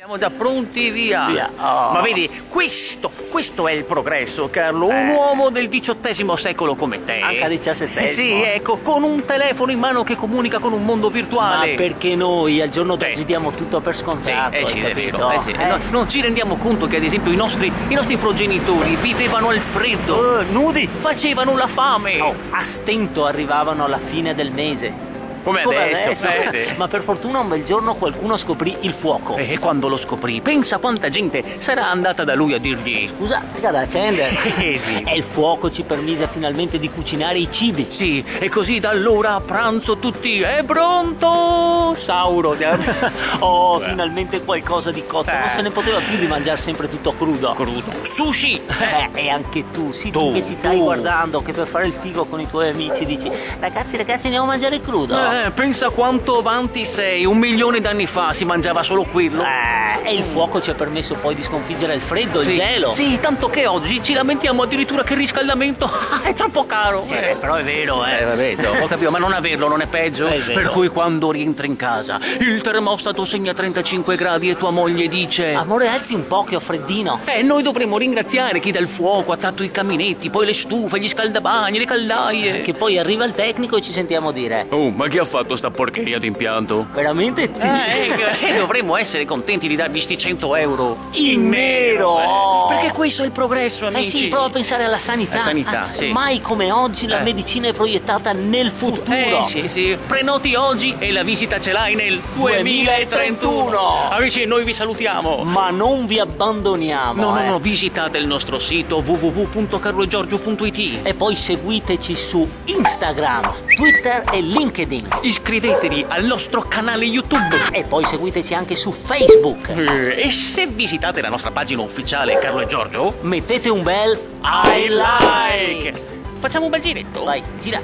Siamo già pronti, via. Oh. Ma vedi, questo è il progresso, Carlo. Un uomo del XVIII secolo come te. Anche al XVII. Sì, ecco, con un telefono in mano che comunica con un mondo virtuale. Ma perché noi al giorno Sì. d'oggi diamo tutto per scontato? Sì, è vero. capito? Sì. Non ci rendiamo conto che, ad esempio, i nostri progenitori vivevano al freddo. Nudi! Facevano la fame. Oh, a stento arrivavano alla fine del mese. Come adesso. Ma per fortuna un bel giorno qualcuno scoprì il fuoco. E quando lo scoprì, pensa quanta gente sarà andata da lui a dirgli: Scusa, mica da accendere. Sì. E il fuoco ci permise finalmente di cucinare i cibi. Sì, e così da allora a pranzo tutti: è pronto, Sauro. Oh, finalmente qualcosa di cotto. Non se ne poteva più di mangiare sempre tutto crudo. Crudo. Sushi. E anche tu, sì, Tu, tu che ci stai tu. guardando, che per fare il figo con i tuoi amici dici: ragazzi, andiamo a mangiare crudo. Pensa quanto avanti sei. 1 milione d'anni fa si mangiava solo quello. E il fuoco ci ha permesso poi di sconfiggere il freddo, il gelo. Sì, tanto che oggi ci lamentiamo addirittura che il riscaldamento è troppo caro. Sì, però è vero, Vabbè, ho capito, ma non averlo non è peggio? È vero. Per cui quando rientri in casa, il termostato segna 35 gradi e tua moglie dice: Amore, alzi un po' che ho freddino. noi dovremmo ringraziare chi dà il fuoco, ha tratto i caminetti, poi le stufe, gli scaldabagni, le caldaie. Che poi arriva il tecnico e ci sentiamo dire: Oh, ma chi ha fatto sta porcheria d'impianto? veramente Dovremmo essere contenti di dargli sti 100 euro in nero. Perché questo è il progresso, amici. Sì, prova a pensare alla sanità. La sanità, sì. Mai come oggi la medicina è proiettata nel futuro. Sì. Prenoti oggi e la visita ce l'hai nel 2031. Amici, noi vi salutiamo. Ma non vi abbandoniamo. No, visitate il nostro sito www.carlogiorgio.it E poi seguiteci su Instagram, Twitter e LinkedIn. Iscrivetevi al nostro canale YouTube. E poi seguiteci anche su Facebook. E se visitate la nostra pagina ufficiale Carlo e Giorgio, Mettete un bel I like. Facciamo un bel giretto. Vai, gira.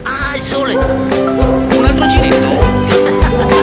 Ah, il sole. Un altro giretto.